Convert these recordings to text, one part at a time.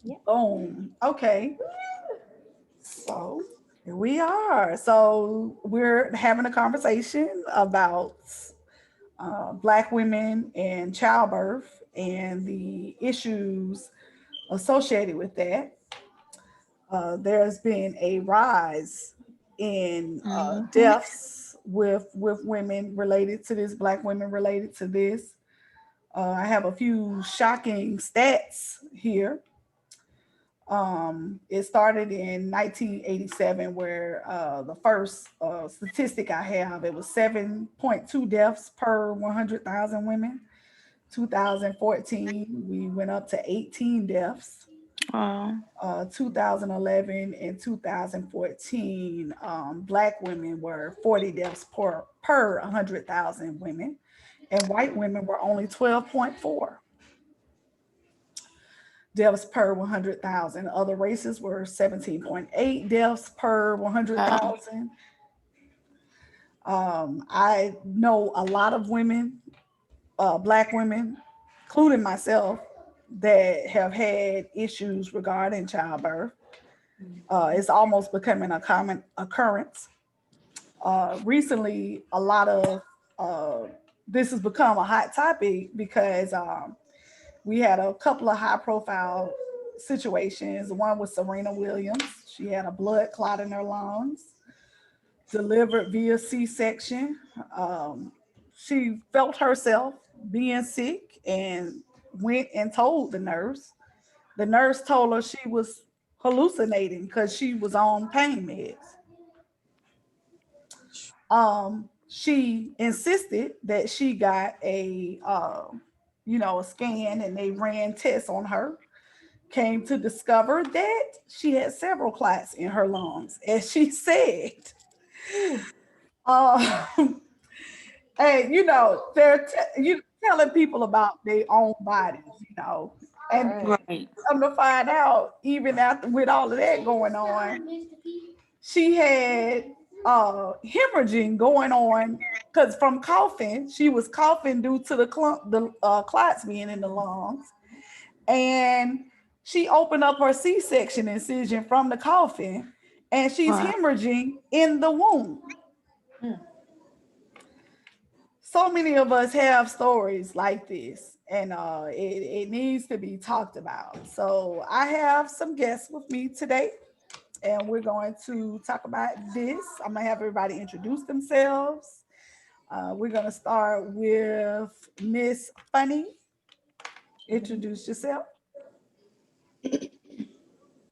Yeah. Boom. Okay. So here we are. So we're having a conversation about Black women and childbirth and the issues associated with that. There's been a rise in Mm-hmm. deaths with women related to this, Black women related to this. I have a few shocking stats here. It started in 1987, where the first statistic I have, it was 7.2 deaths per 100,000 women. 2014, we went up to 18 deaths. Wow. 2011 and 2014, Black women were 40 deaths per 100,000 women, and white women were only 12.4 deaths per 100,000. Other races were 17.8 deaths per Wow. 100,000. I know a lot of women, Black women, including myself, that have had issues regarding childbirth. It's almost becoming a common occurrence. Recently, a lot of this has become a hot topic because we had a couple of high profile situations. One was Serena Williams. She had a blood clot in her lungs, delivered via C section. She felt herself being sick and went and told the nurse. The nurse told her she was hallucinating because she was on pain meds. She insisted that she got a scan, and they ran tests on her. Came to discover that she had several clots in her lungs, as she said. Ooh. Um, and you telling people about their own bodies. And Right. Right. come to find out, even after with all of that going on, she had hemorrhaging going on because from coughing, she was coughing due to the clots being in the lungs, and she opened up her C-section incision from the coughing, and she's Wow. hemorrhaging in the womb. Mm. So many of us have stories like this, and it needs to be talked about. So I have some guests with me today, and we're going to talk about this. I'm gonna have everybody introduce themselves. We're gonna start with Miss Funny. Introduce yourself.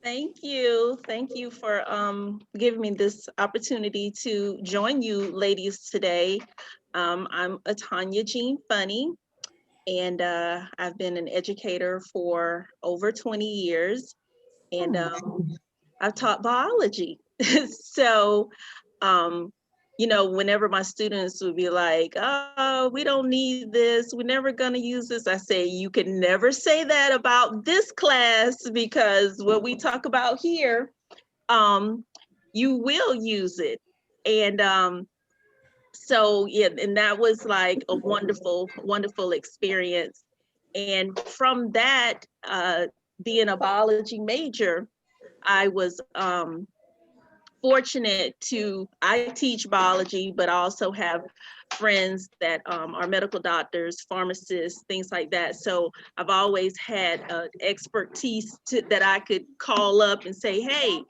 Thank you. Thank you for giving me this opportunity to join you ladies today. I'm Atanya Jean Funny, and I've been an educator for over 20 years, and Hmm. I've taught biology. So, um, whenever my students would be like, "Oh, we don't need this. We're never going to use this," I say, "You can never say that about this class because what we talk about here, um, you will use it." And so, yeah, and that was like a wonderful, wonderful experience. And from that, being a biology major, I was fortunate to I teach biology, but I also have friends that are medical doctors, pharmacists, things like that. So I've always had expertise that I could call up and say, "Hey,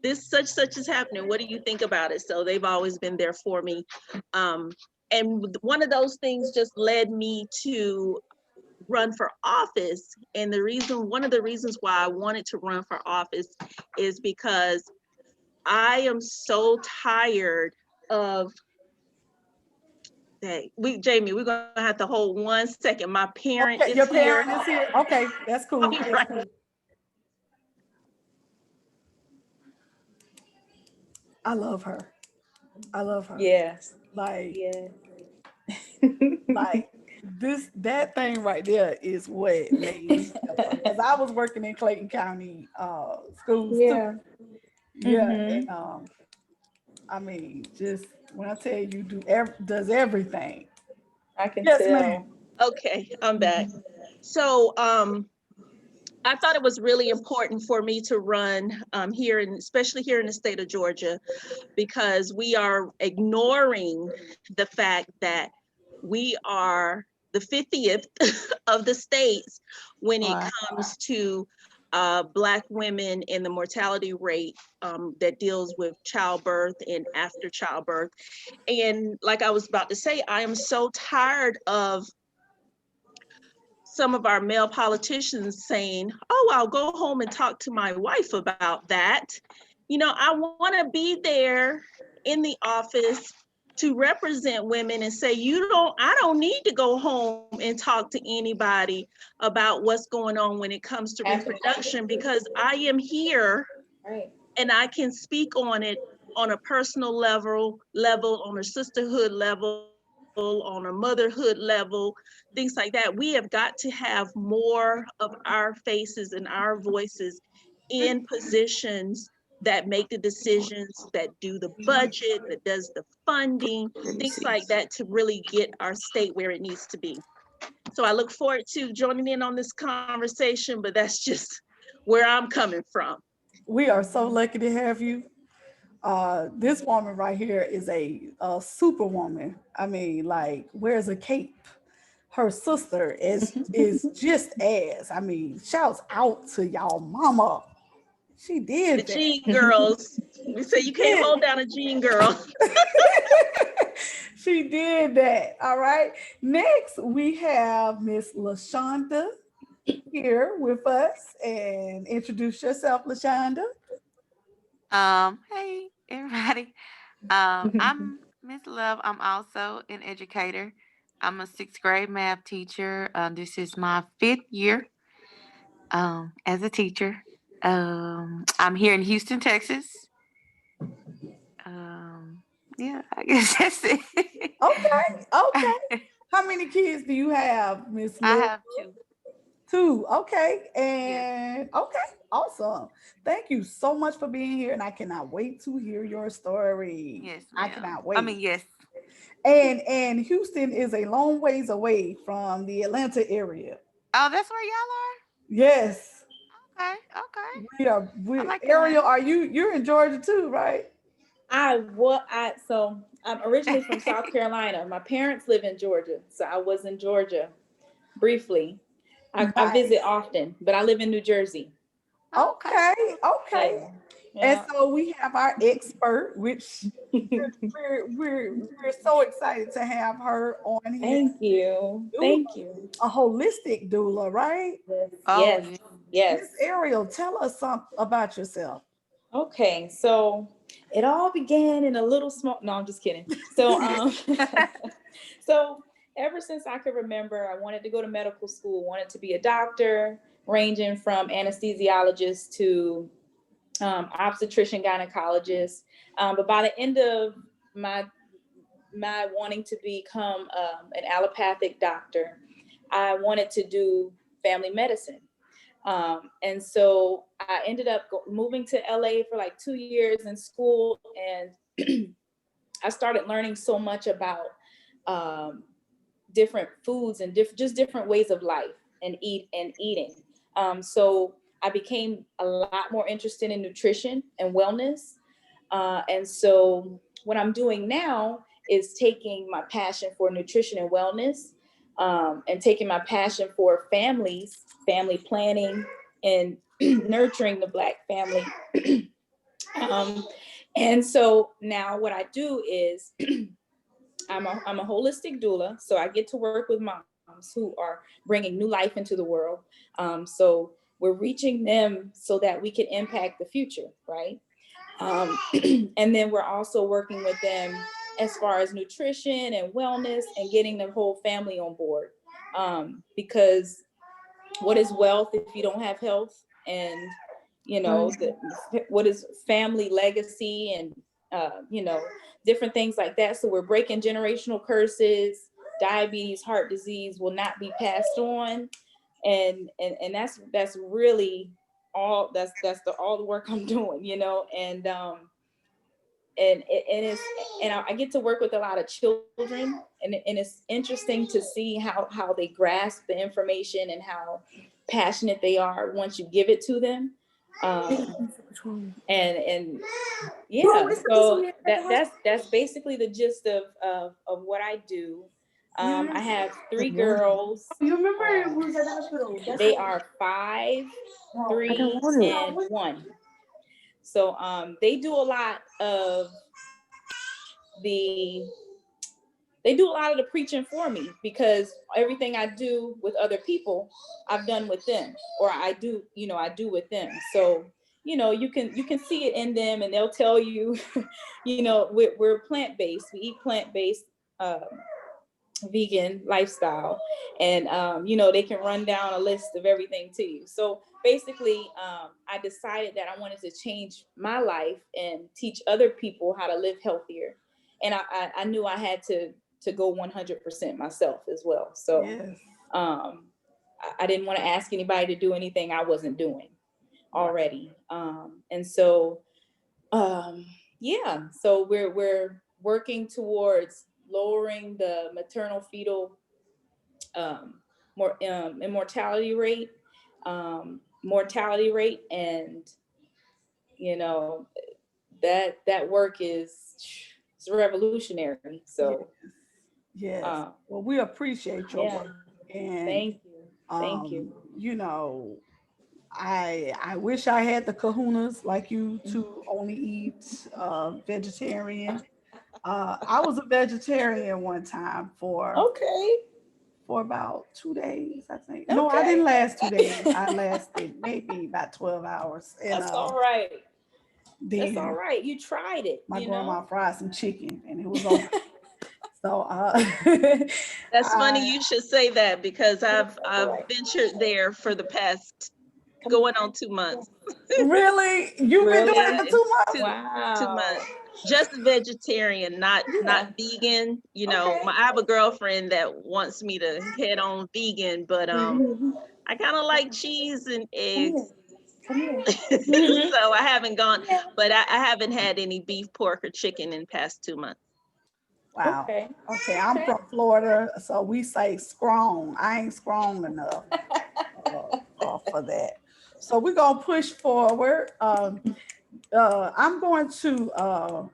this such is happening. What do you think about it?" So they've always been there for me. Um, and one of those things just led me to run for office. And one of the reasons why I wanted to run for office is because I am so tired of that. Jamie, we're gonna have to hold 1 second. My parent is Okay, your here. parent is here. Okay, that's cool. That's Right. cool. I love her. I love her. Yes. Like, Yeah. like that thing right there is what made me help her. Because I was working in Clayton County schools too. Yeah. Yeah, Mm-hmm. and I mean, just when I tell you, does everything. I can Yes, ma'am. tell. Okay, I'm back. So I thought it was really important for me to run here, and especially here in the state of Georgia, because we are ignoring the fact that we are the 50th of the states when it Right. comes to Black women and the mortality rate that deals with childbirth and after childbirth. And like I was about to say, I am so tired of some of our male politicians saying, oh, I'll go home and talk to my wife about that. You know, I want to be there in the office to represent women and say, I don't need to go home and talk to anybody about what's going on when it comes to reproduction, because I am here and I can speak on it on a personal level, on a sisterhood level, on a motherhood level, things like that. We have got to have more of our faces and our voices in positions that make the decisions, that do the budget, that does the funding, things like that, to really get our state where it needs to be. So I look forward to joining in on this conversation, but that's just where I'm coming from. We are so lucky to have you. This woman right here is a superwoman. I mean, like, wears a cape. Her sister is just as. I mean, shouts out to y'all mama. She The did that. Gene girls, we say you can't Yeah. hold down a Gene girl. She did that. All right. Next, we have Miss Lashonda here with us. And introduce yourself, Lashonda. Hey everybody. I'm Miss Love. I'm also an educator. I'm a sixth grade math teacher. This is my fifth year as a teacher. I'm here in Houston, Texas. Yeah, I guess that's it. Okay. Okay. How many kids do you have, Miss I Love? have two. Two. Okay. Yes, And okay. Awesome. Thank you so much for being here. And I cannot wait to hear your story. yes, I ma'am. cannot I wait. mean, yes. And Houston is a long ways away from the Atlanta area. Oh, that's where y'all Yes. are. Okay, okay. I We like Ariel, Atlanta. are you're in Georgia too, right? So I'm originally from South Carolina. My parents live in Georgia, so I was in Georgia briefly. I visit Nice. often, but I live in New Jersey. Okay. Okay, okay. Yeah. And Yeah. so we have our expert, which we're so excited to have her on here. Thank you. Doula, Thank you. a holistic doula, right? Yes. Oh, Yes. yeah. Miss Yes. Ariel, tell us something about yourself. Okay. So it all began in a little small. No, I'm just kidding. So so ever since I could remember, I wanted to go to medical school, wanted to be a doctor, ranging from anesthesiologist to obstetrician gynecologist. But by the end of my wanting to become an allopathic doctor, I wanted to do family medicine. And so I ended up moving to LA for like 2 years in school, and I started learning so much about um, different foods and just different ways of life and eating. So I became a lot more interested in nutrition and wellness. And so what I'm doing now is taking my passion for nutrition and wellness, and taking my passion for families, family planning, and nurturing the Black family. um, and so now what I do is I'm a holistic doula, so I get to work with moms who are bringing new life into the world. So we're reaching them so that we can impact the future, right? And then we're also working with them as far as nutrition and wellness and getting the whole family on board. Because what is wealth if you don't have health? And what is family legacy, and different things like that. So we're breaking generational curses. Diabetes, heart disease will not be passed on, and that's really all. That's all the work I'm doing, and I get to work with a lot of children, and it's interesting to see how they grasp the information and how passionate they are once you give it to them. And yeah, so that's basically the gist of what I do. I have 3 girls. You remember it was at the hospital? They are 5, 3, and 1. So they do a lot of the preaching for me, because everything I do with other people, I've done with them, or I do with them. So, you can see it in them, and they'll tell you, we're plant-based. We eat plant-based, vegan lifestyle, and they can run down a list of everything to you. So basically, I decided that I wanted to change my life and teach other people how to live healthier, and I knew I had to go 100% myself as well. So yes. I didn't want to ask anybody to do anything I wasn't doing already. And so so we're working towards lowering the maternal fetal mortality rate, and that work is revolutionary. So Yes. Well, we appreciate your work, and thank you. I wish I had the kahunas like you to only eat vegetarian. I was a vegetarian one time for about 2 days, I think. No, I didn't last 2 days. I lasted maybe about 12 hours. And, That's all right. Then That's all right. You tried it. My grandma fried some chicken, and it was over. So that's funny you should say that, because I've ventured there for the past going on 2 months. Really? You've been doing it for 2 months? Wow. 2 months. Just vegetarian, not vegan. I have a girlfriend that wants me to head on vegan, but I kind of like cheese and eggs. So I haven't gone, but I haven't had any beef, pork, or chicken in past 2 months. Wow. Okay. I'm from Florida, so we say strong. I ain't strong enough for that. So we're gonna push forward. I'm going to,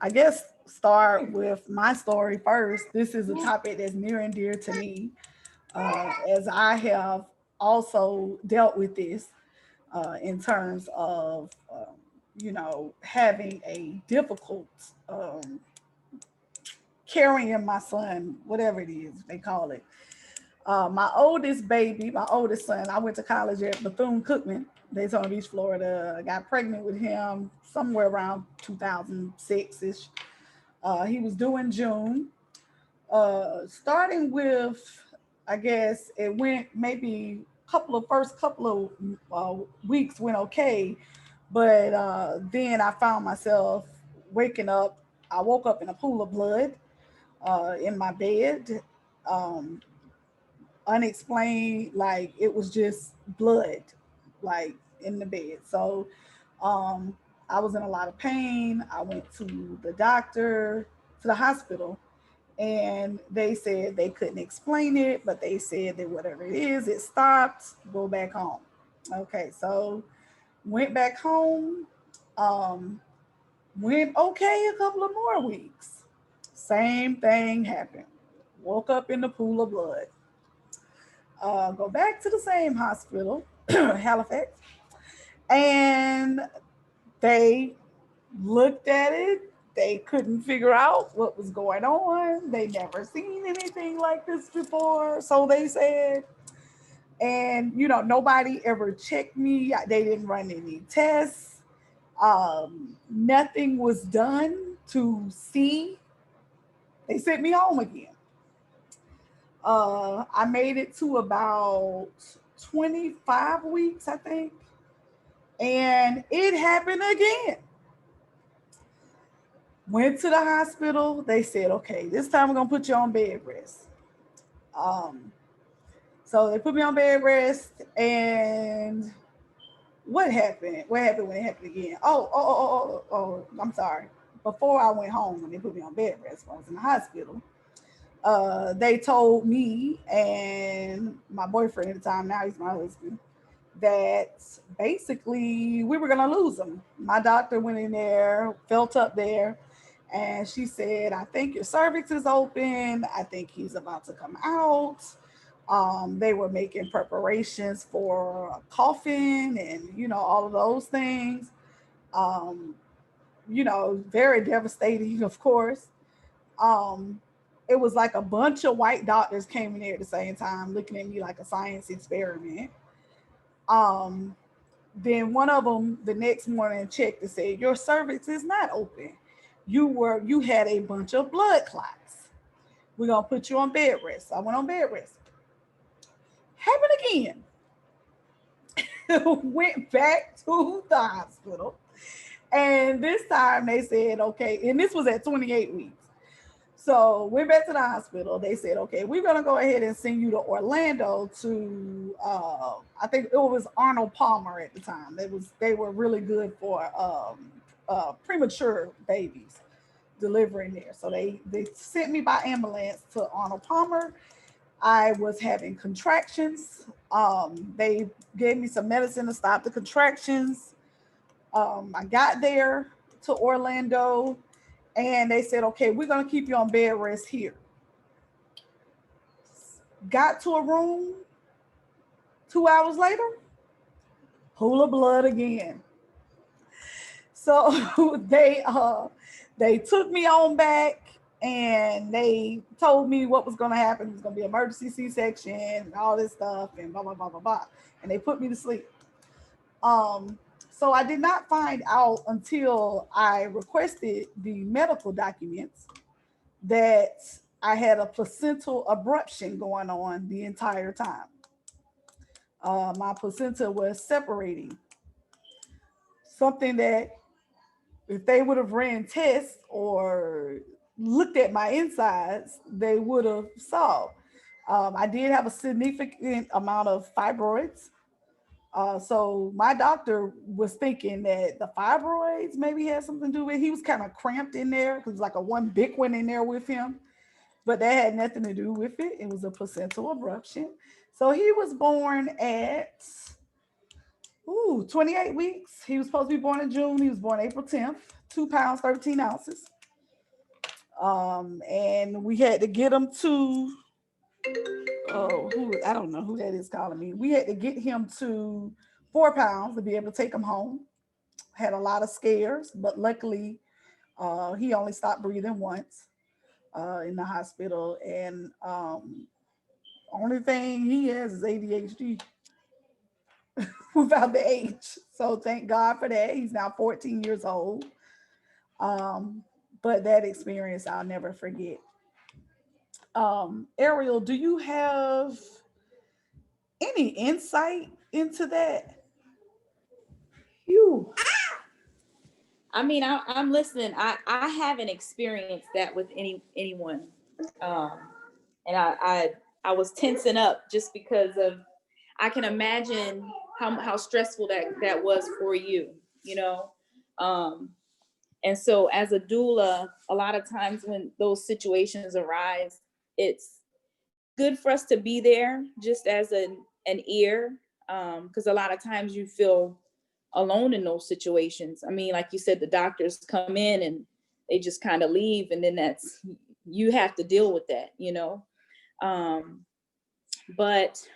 I guess, start with my story first. This is a topic that's near and dear to me, as I have also dealt with this in terms of, having a difficult carrying my son, whatever it is they call it. My oldest son, I went to college at Bethune-Cookman, Daytona Beach, Florida. I got pregnant with him somewhere around 2006-ish. He was due in June. Starting with, I guess, it went maybe first couple of weeks went okay. But then I found myself waking up. I woke up in a pool of blood in my bed. Unexplained, like it was just blood, like in the bed. So I was in a lot of pain. I went to the doctor, to the hospital, and they said they couldn't explain it, but they said that whatever it is, it stopped, go back home. Okay, so went back home, went okay a couple of more weeks. Same thing happened. Woke up in the pool of blood. Go back to the same hospital, Halifax, and they looked at it. They couldn't figure out what was going on. They never seen anything like this before, so they said. And nobody ever checked me. They didn't run any tests. Nothing was done to see. They sent me home again. I made it to about 25 weeks, I think. And it happened again. Went to the hospital. They said, okay, this time we're going to put you on bed rest. So they put me on bed rest. And what happened? What happened when it happened again? Oh, I'm sorry. before I went home, when they put me on bed rest when I was in the hospital, they told me and my boyfriend at the time, now he's my husband, that basically we were gonna lose him. My doctor went in there, felt up there, and she said, I think your cervix is open. I think he's about to come out. They were making preparations for a coffin and, all of those things. Um, very devastating, of course. Um, it was like a bunch of white doctors came in there at the same time, looking at me like a science experiment. Um, then one of them the next morning checked and said, your cervix is not open. You had a bunch of blood clots. We're gonna put you on bed rest. I went on bed rest. Happened again. Went back to the hospital. And this time they said, okay, and this was at 28 weeks. So went back to the hospital. They said, okay, we're gonna go ahead and send you to Orlando to I think it was Arnold Palmer at the time. They were really good for premature babies delivering there. So they sent me by ambulance to Arnold Palmer. I was having contractions. They gave me some medicine to stop the contractions. I got there to Orlando and they said, okay, we're going to keep you on bed rest here. Got to a room 2 hours later, pool of blood again. So they took me on back and they told me what was going to happen. It was going to be emergency C-section and all this stuff and blah, blah, blah, blah, blah. And they put me to sleep. So I did not find out until I requested the medical documents that I had a placental abruption going on the entire time. My placenta was separating. Something that if they would have ran tests or looked at my insides, they would have saw. I did have a significant amount of fibroids. So my doctor was thinking that the fibroids maybe had something to do with it. He was kind of cramped in there because like a one big one in there with him, but that had nothing to do with it. It was a placental abruption. So he was born at 28 weeks. He was supposed to be born in June. He was born April 10th, 2 pounds, 13 ounces. And we had to get him to, I don't know who that is calling me. We had to get him to 4 pounds to be able to take him home. Had a lot of scares, but luckily he only stopped breathing once in the hospital. And only thing he has is ADHD without the H. So thank God for that. He's now 14 years old. But that experience I'll never forget. Ariel, do you have any insight into that? Phew. I mean, I'm listening. I haven't experienced that with anyone, and I was tensing up just because of. I can imagine how stressful that was for you, and so as a doula, a lot of times when those situations arise, it's good for us to be there just as an ear, because a lot of times you feel alone in those situations. I mean, like you said, the doctors come in and they just kind of leave, and then you have to deal with that, but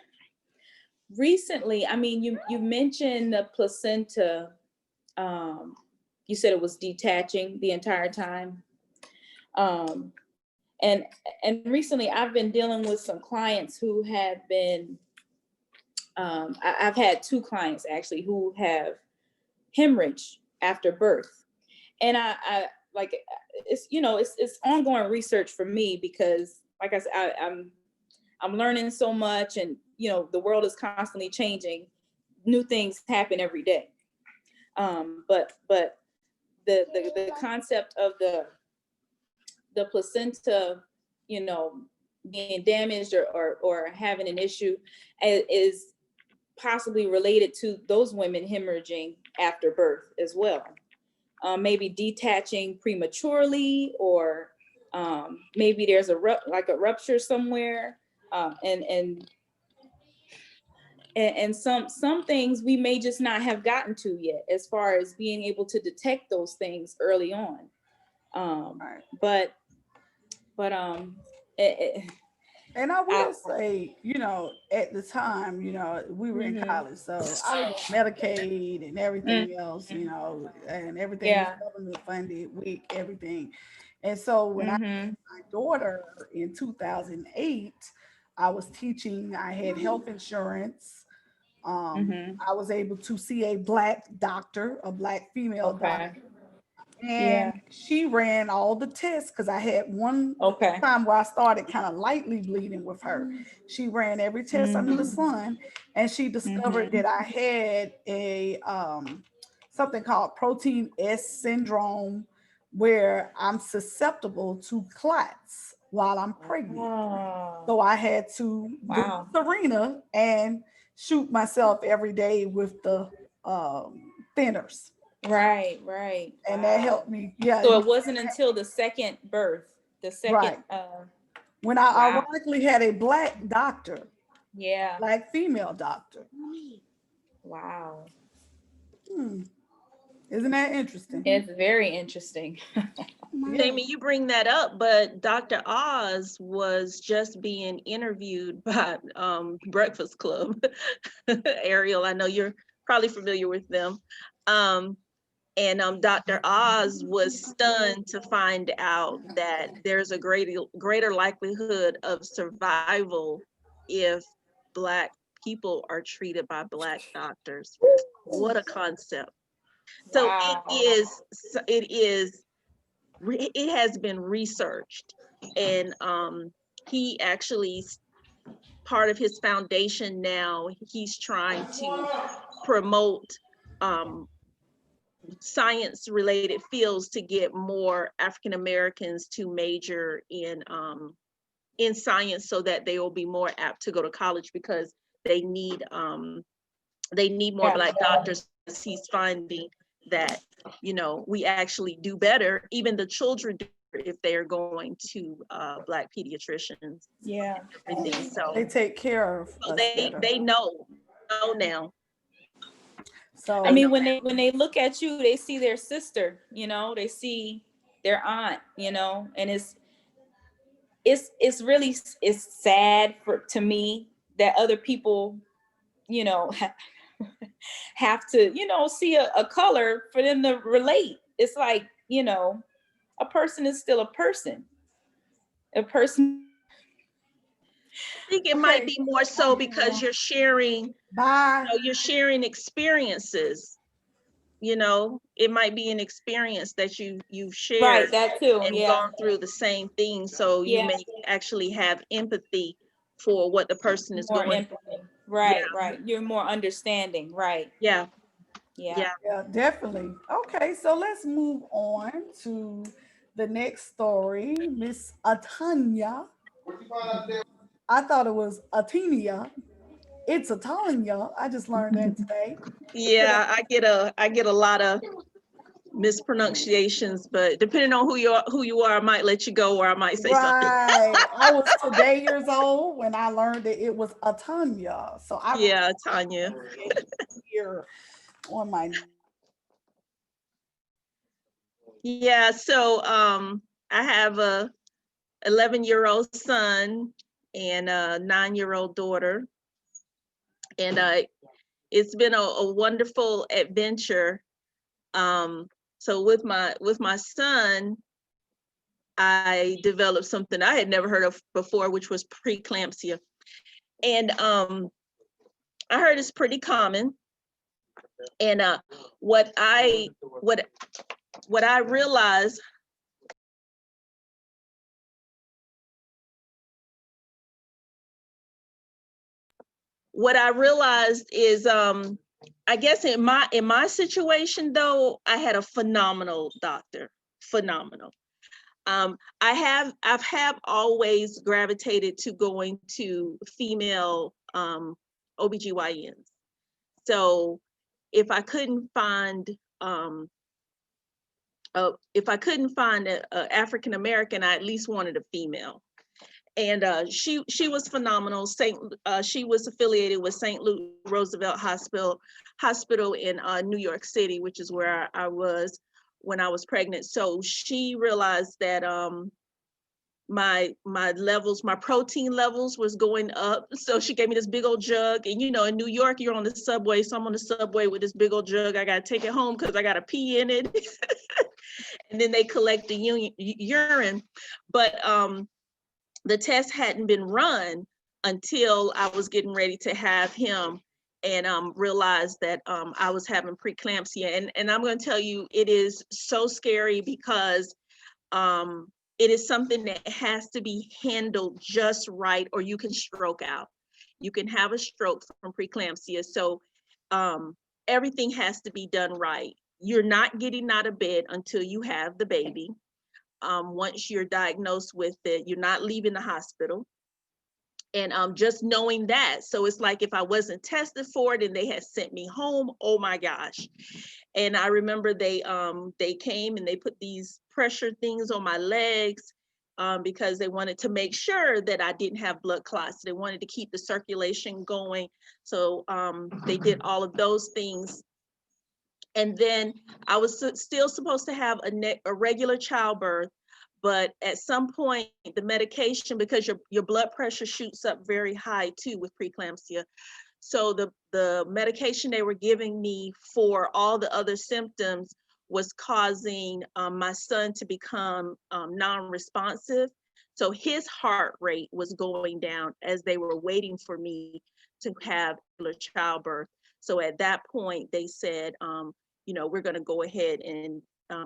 recently, I mean, you mentioned the placenta. You said it was detaching the entire time. And recently I've been dealing with some clients who have been, I've had 2 clients actually who have hemorrhage after birth. And I like, it's, it's ongoing research for me because like I said, I'm learning so much, and, the world is constantly changing. New things happen every day. But the concept of the placenta, being damaged or having an issue is possibly related to those women hemorrhaging after birth as well. maybe detaching prematurely, or maybe there's a rupture somewhere, and some things we may just not have gotten to yet, as far as being able to detect those things early on. Right. But And I will say, at the time, we were in Mhm. college, so I was on Medicaid and everything else, and everything was Yeah. government funded, WIC, everything. And so when I had my daughter in 2008, I was teaching, I had health insurance. I was able to see a Black doctor, a Black female doctor. Okay. And she ran all the tests, because I had one Okay. time where I started kind of lightly bleeding with her. She ran every test under the sun, and she discovered that I had a something called protein S syndrome, where I'm susceptible to clots while I'm pregnant. Oh, So I had to do wow. Serena and shoot myself every day with the thinners. Right. And that Wow. helped me. Yeah. So it wasn't until the second birth, the second, Right. When I wow. ironically had a Black doctor, Yeah. Black female doctor. Wow. Isn't that interesting? It's very interesting. Yeah. Jamie, you bring that up, but Dr. Oz was just being interviewed by Breakfast Club. Ariel, I know you're probably familiar with them. And Dr. Oz was stunned to find out that there's a greater likelihood of survival if Black people are treated by Black doctors. What a concept. So Wow. it has been researched, and he actually, part of his foundation now, he's trying to promote science related fields to get more African Americans to major in science, so that they will be more apt to go to college, because they need more Yeah. Black doctors. He's finding that we actually do better, even the children do, if they are going to Black pediatricians. Yeah. Everything. So They take care of so us they better. know now. So I mean, when they look at you, they see their sister, they see their aunt, and it's really, it's sad to me that other people, have to, see a color for them to relate. It's like, a person is still a person. A person. I think it might be more so because you're sharing, bye. you're sharing experiences. It might be an experience that you've shared, Right, that too. and Yeah. gone through the same thing. So you Yeah. may actually have empathy for what the person is More going empathy. through. Right, right. You're more understanding. Right. Yeah. Yeah. Yeah, definitely. Okay, so let's move on to the next story. Miss Atanya. I thought it was Atenia. It's Atanya. I just learned that today. Yeah, I get a lot of mispronunciations, but depending on who you are, I might let you go, or I might say something. Right. I was today years old when I learned that it was Atanya. So I Yeah, Tanya. here on my Yeah, so I have a 11-year-old son and a 9-year-old daughter, and it's been a wonderful adventure. So with my son, I developed something I had never heard of before, which was preeclampsia. And I heard it's pretty common. And what I realized, is I guess in my situation though, I had a phenomenal doctor. Phenomenal. I've always gravitated to going to female OBGYNs. So if I couldn't find if I couldn't find a African American, I at least wanted a female. And she was phenomenal. She was affiliated with St. Luke Roosevelt Hospital in New York City, which is where I was when I was pregnant. So she realized that my levels, my protein levels was going up. So she gave me this big old jug. And you know, in New York, you're on the subway. So I'm on the subway with this big old jug. I got to take it home because I got to pee in it. And then they collect the urine. But the test hadn't been run until I was getting ready to have him, and realized that I was having preeclampsia. And I'm going to tell you, it is so scary because it is something that has to be handled just right, or you can stroke out. You can have a stroke from preeclampsia. So everything has to be done right. You're not getting out of bed until you have the baby. Once you're diagnosed with it, you're not leaving the hospital. And just knowing that, so it's like if I wasn't tested for it and they had sent me home, oh my gosh. And I remember they came and they put these pressure things on my legs because they wanted to make sure that I didn't have blood clots. They wanted to keep the circulation going. So they did all of those things. And then I was still supposed to have a regular childbirth, but at some point the medication, because your blood pressure shoots up very high too with preeclampsia. So the medication they were giving me for all the other symptoms was causing my son to become non-responsive. So his heart rate was going down as they were waiting for me to have regular childbirth. So at that point they said, you know, we're going to go ahead and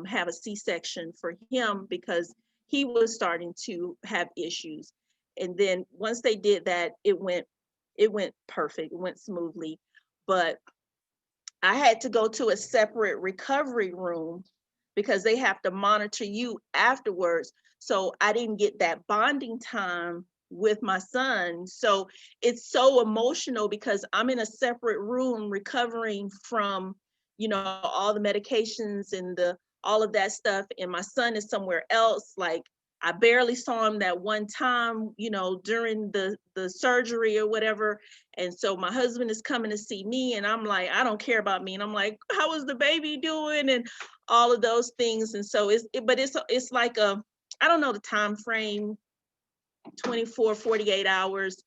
have a C-section for him because he was starting to have issues. And then once they did that, it went perfect, it went smoothly. But I had to go to a separate recovery room because they have to monitor you afterwards. So I didn't get that bonding time with my son. So it's so emotional because I'm in a separate room recovering from, you know, all the medications and all of that stuff. And my son is somewhere else. Like I barely saw him that one time, you know, during the surgery or whatever. And so my husband is coming to see me and I'm like, I don't care about me. And I'm like, how is the baby doing? And all of those things. And so it's like I don't know the time frame, 24, 48 hours.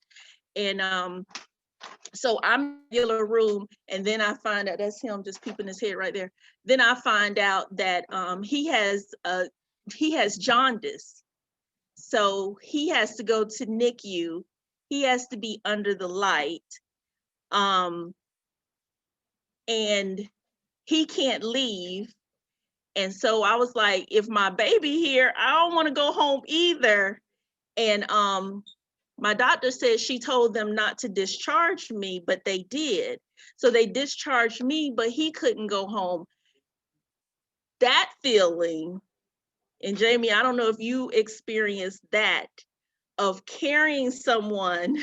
And so I'm in a regular room, and then I find out that's him just peeping his head right there. Then I find out that he has jaundice. So he has to go to NICU. He has to be under the light. And he can't leave. And so I was like, if my baby here, I don't want to go home either. And my doctor said she told them not to discharge me, but they did. So they discharged me, but he couldn't go home. That feeling, and Jamie, I don't know if you experienced that, of carrying someone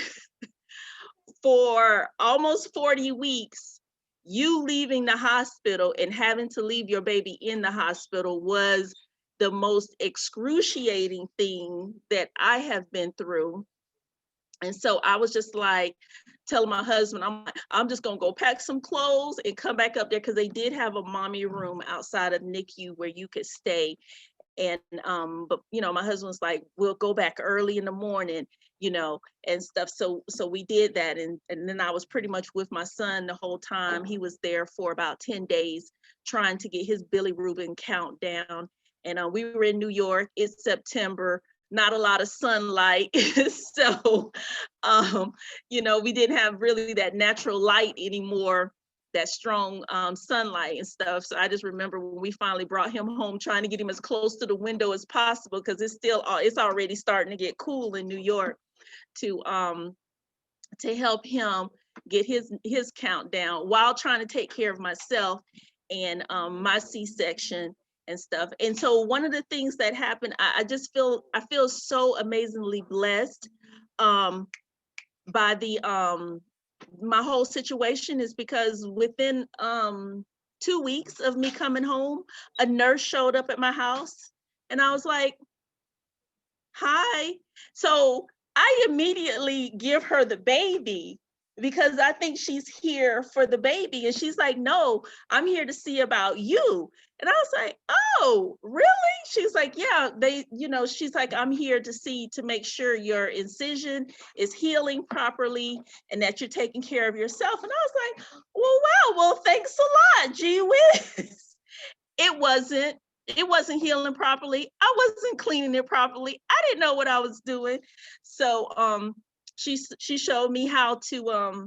for almost 40 weeks, you leaving the hospital and having to leave your baby in the hospital was the most excruciating thing that I have been through. And so I was just like telling my husband, I'm just gonna go pack some clothes and come back up there, because they did have a mommy room outside of NICU where you could stay. And but you know, my husband was like, we'll go back early in the morning, you know, and stuff. So we did that. And then I was pretty much with my son the whole time. He was there for about 10 days trying to get his bilirubin count down. And we were in New York. It's September, not a lot of sunlight. So you know, we didn't have really that natural light anymore, that strong sunlight and stuff. So I just remember when we finally brought him home, trying to get him as close to the window as possible, because it's already starting to get cool in New York, to help him get his count down while trying to take care of myself and my C-section and stuff. And so one of the things that happened, I feel so amazingly blessed by the my whole situation, is because within 2 weeks of me coming home, a nurse showed up at my house, and I was like, hi. So I immediately give her the baby because I think she's here for the baby. And she's like, no, I'm here to see about you. And I was like, oh, really? She's like, yeah, she's like, I'm here to make sure your incision is healing properly and that you're taking care of yourself. And I was like, well, wow, well, thanks a lot, gee whiz. It wasn't healing properly. I wasn't cleaning it properly. I didn't know what I was doing. So she showed me how to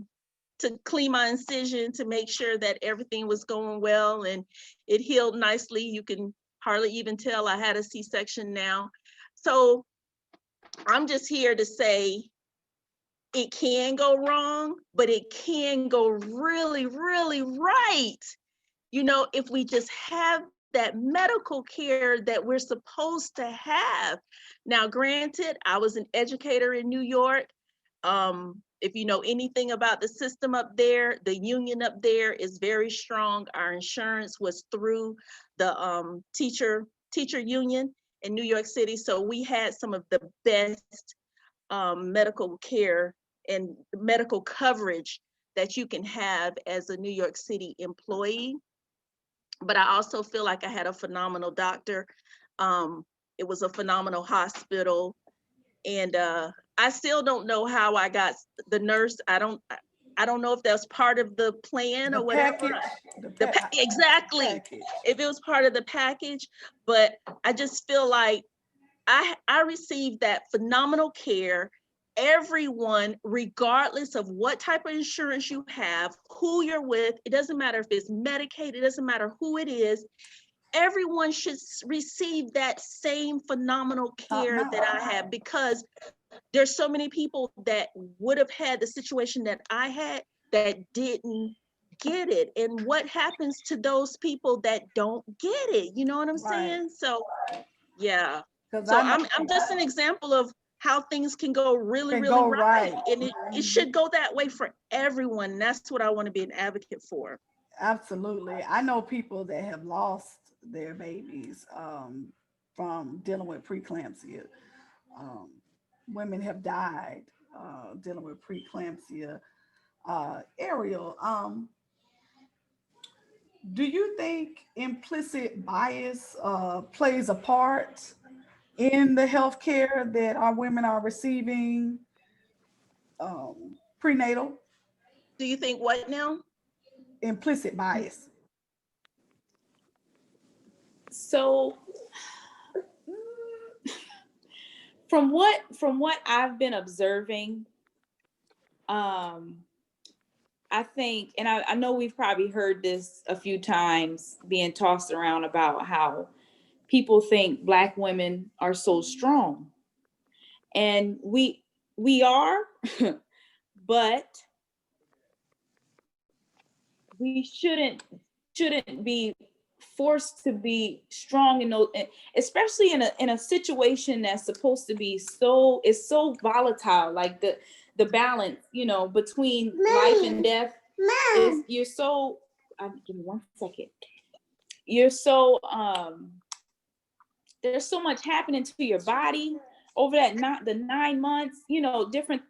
clean my incision to make sure that everything was going well, and it healed nicely. You can hardly even tell I had a C-section now. So I'm just here to say it can go wrong, but it can go really, really right. If we just have that medical care that we're supposed to have. Now, granted, I was an educator in New York. If you know anything about the system up there, the union up there is very strong. Our insurance was through the teacher union in New York City. So we had some of the best medical care and medical coverage that you can have as a New York City employee. But I also feel like I had a phenomenal doctor. It was a phenomenal hospital. And I still don't know how I got the nurse. I don't know if that's part of the plan or whatever. Exactly. Package. If it was part of the package, but I just feel like I received that phenomenal care. Everyone, regardless of what type of insurance you have, who you're with, it doesn't matter if it's Medicaid, it doesn't matter who it is, everyone should receive that same phenomenal care that I have, because there's so many people that would have had the situation that I had that didn't get it. And what happens to those people that don't get it? You know what I'm saying? So yeah. So I'm just an example of how things can go really, really right. And it should go that way for everyone. And that's what I want to be an advocate for. Absolutely. I know people that have lost their babies from dealing with preeclampsia. Women have died dealing with preeclampsia. Ariel, do you think implicit bias plays a part in the healthcare that our women are receiving prenatal? Do you think what now? Implicit bias. So from what I've been observing, I think, and I know we've probably heard this a few times being tossed around about how people think Black women are so strong. And we are, but we shouldn't be forced to be strong in those, especially in a situation that's supposed to be so volatile, like the balance, between life and death. You're so, give me 1 second. You're so, there's so much happening to your body over the 9 months, different,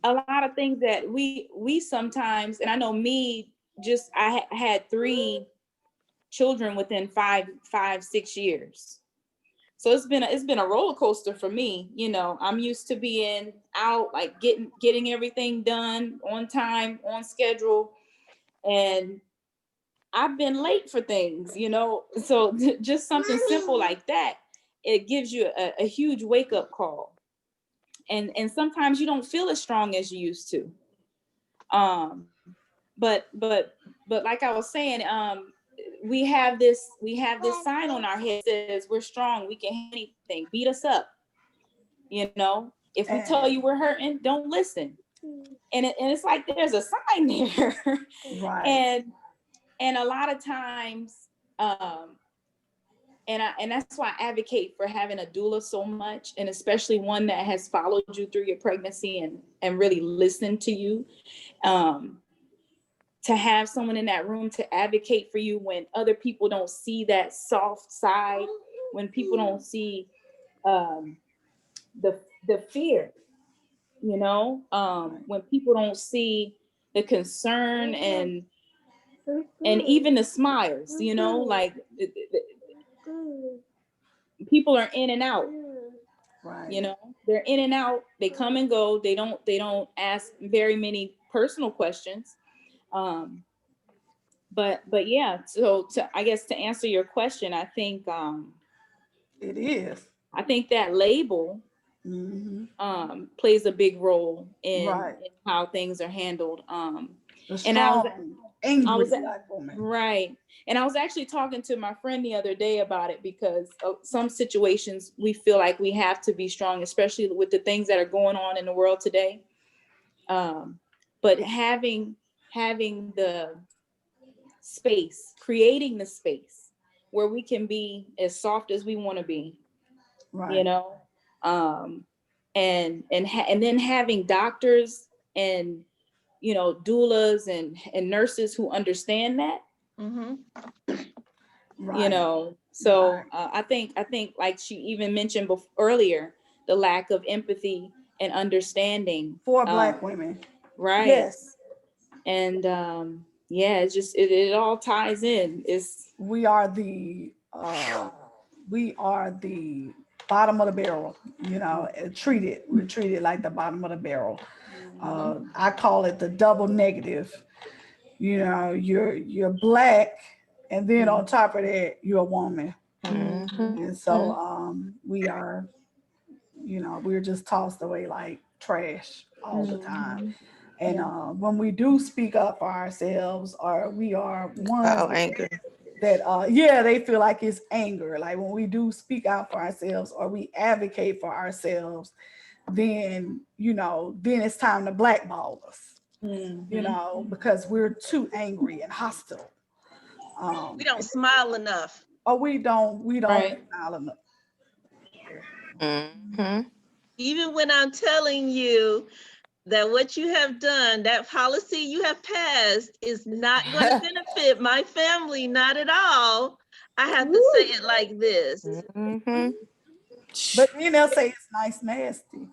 a lot of things that we sometimes, and I know me, I had 3 children within 6 years. So it's been a roller coaster for me. I'm used to being out, like getting everything done on time, on schedule. And I've been late for things, so just something simple like that, it gives you a huge wake-up call. And sometimes you don't feel as strong as you used to. But like I was saying, we have this sign on our head that says we're strong, we can handle anything, beat us up. If we tell you we're hurting, don't listen. And it's like there's a sign there. Right. And a lot of times, and that's why I advocate for having a doula so much, and especially one that has followed you through your pregnancy and really listened to you. to have someone in that room to advocate for you when other people don't see that soft side, when people don't see the fear, you know, when people don't see the concern and even the smiles, you know, like people are in and out. Right. You know, they're in and out, they come and go, they don't ask very many personal questions. But yeah, so I guess to answer your question, I think It is. I think that label plays a big role Right. in how things are handled. The And I strong, angry was Black woman. right. And I was actually talking to my friend the other day about it, because of some situations we feel like we have to be strong, especially with the things that are going on in the world today. But having the space, creating the space where we can be as soft as we want to be, Right. you know, and then having doctors and, you know, doulas and nurses who understand that. Right. You know, so I think like she even mentioned earlier, the lack of empathy and understanding for Black women. right? Yes. And yeah, it's just it all ties in. It's we are the bottom of the barrel, you know, we're treated like the bottom of the barrel. I call it the double negative. You know, you're Black, and then on top of that, you're a woman. And so we are, you know, we're just tossed away like trash all the time. And when we do speak up for ourselves, or we are ones anger. that yeah, they feel like it's anger. Like when we do speak out for ourselves or we advocate for ourselves, then, you know, then it's time to blackball us, you know, because we're too angry and hostile. We don't smile enough. Or we don't right. smile enough. Even when I'm telling you that what you have done, that policy you have passed is not going to benefit my family, not at all. I have to say it like this. But then they'll say it's nice nasty.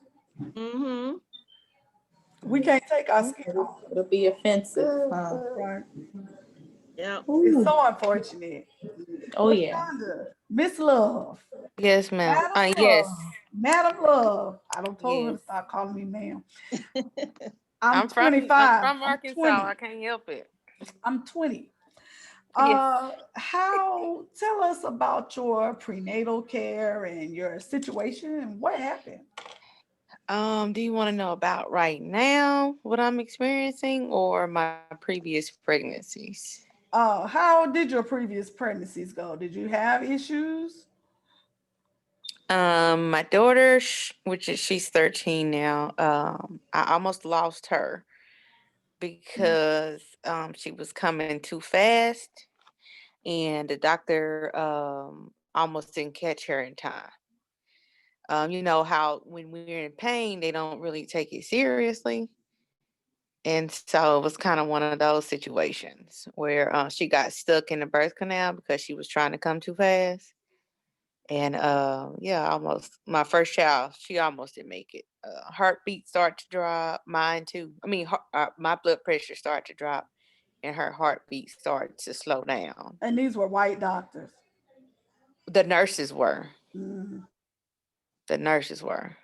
We can't take our skin off. It'll be offensive. Right. Yeah. It's so unfortunate. Oh yeah. Lashonda, Miss Love. Yes, ma'am. Madam Yes. Love. Madam Love. I don't told her Yes. to stop calling me ma'am. I'm 25. I'm from Arkansas. 20. I can't help it. I'm 20. Yes. Tell us about your prenatal care and your situation and what happened. Do you want to know about right now what I'm experiencing or my previous pregnancies? How did your previous pregnancies go? Did you have issues? My daughter, she's 13 now. I almost lost her because she was coming too fast, and the doctor almost didn't catch her in time. You know how when we're in pain, they don't really take it seriously. And so it was kind of one of those situations where she got stuck in the birth canal because she was trying to come too fast. And yeah, almost my first child, she almost didn't make it. Heartbeat started to drop, mine too. I mean, my blood pressure started to drop, and her heartbeat started to slow down. And these were white doctors. The nurses were. Mhm. The nurses were.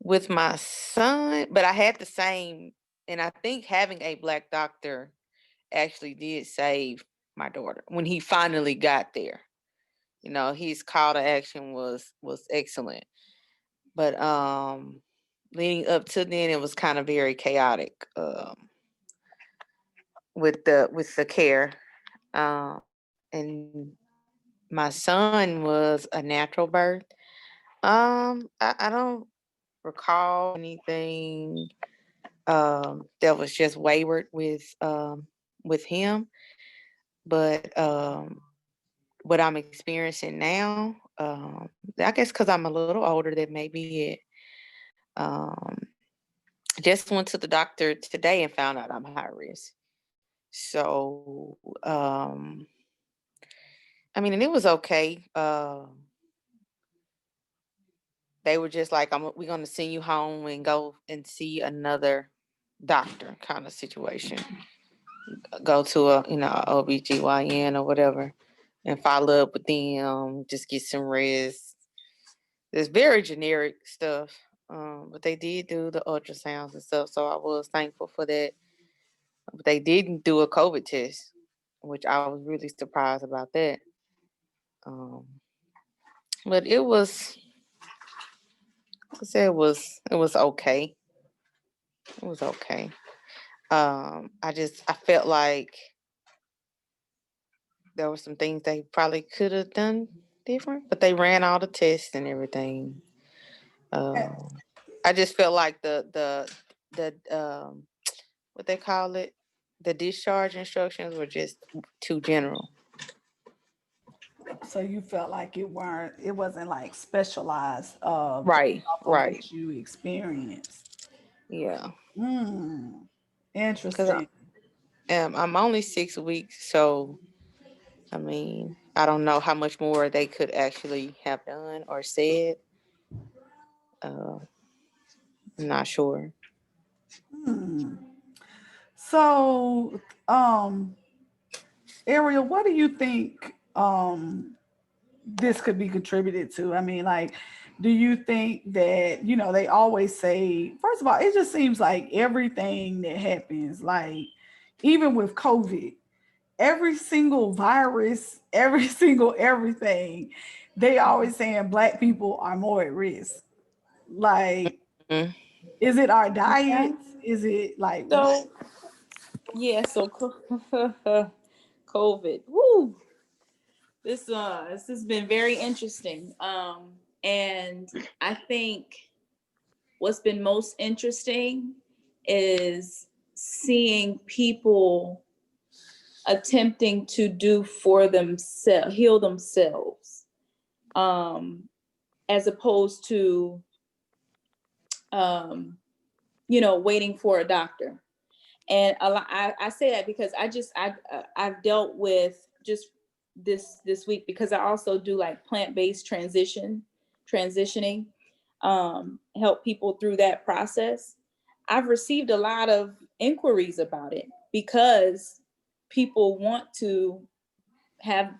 With my son, but I had the same, and I think having a Black doctor actually did save my daughter when he finally got there. You know, his call to action was excellent. But leading up to then it was kind of very chaotic with the care. And my son was a natural birth. I don't recall anything that was just wayward with him. But what I'm experiencing now, I guess because I'm a little older, that may be it. Um, just went to the doctor today and found out I'm high risk. So, I mean, and it was okay. They were just like, we're going to send you home and go and see another doctor kind of situation. Go to a, OBGYN or whatever and follow up with them, just get some rest. It's very generic stuff. But they did do the ultrasounds and stuff, so I was thankful for that. But they didn't do a COVID test, which I was really surprised about that. But it was, like I said, it was okay. It was okay. I felt like there were some things they probably could have done different, but they ran all the tests and everything. I just felt like the what they call it, the discharge instructions were just too general. So you felt like it wasn't like specialized Right, off of right. what you experienced. Yeah. Because Interesting. I'm only 6 weeks, so I mean, I don't know how much more they could actually have done or said. I'm not sure. So, Ariel, what do you think this could be contributed to? I mean, like, do you think that, they always say, first of all, it just seems like everything that happens, like even with COVID, every single virus, every single everything, they always saying Black people are more at risk. Like, Mm. is it our Yeah. diets? Is it like what? So yeah, so COVID. Woo. This has been very interesting. And I think what's been most interesting is seeing people attempting to do for themselves, heal themselves, as opposed to, waiting for a doctor. And I say that because I've dealt with just this week, because I also do like plant-based transitioning, help people through that process. I've received a lot of inquiries about it because people want to have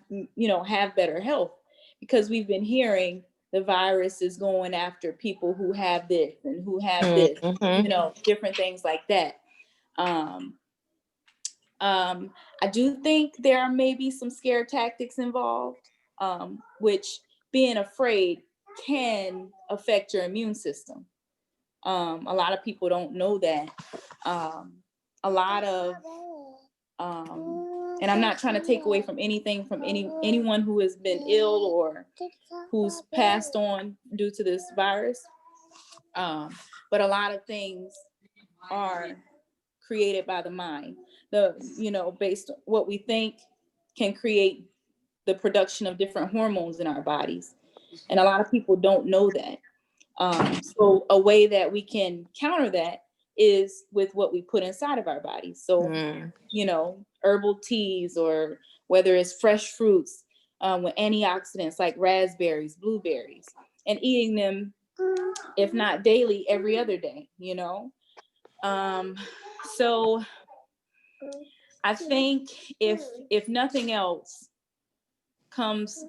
better health, because we've been hearing the virus is going after people who have this and who have this, different things like that. um, I do think there are maybe some scare tactics involved, which, being afraid, can affect your immune system. A lot of people don't know that. A lot of, and I'm not trying to take away from anything from anyone who has been ill or who's passed on due to this virus. But a lot of things are created by the mind. Based on what we think can create the production of different hormones in our bodies. And a lot of people don't know that. So a way that we can counter that is with what we put inside of our bodies. So, herbal teas, or whether it's fresh fruits, with antioxidants like raspberries, blueberries, and eating them, if not daily, every other day, So I think if nothing else comes,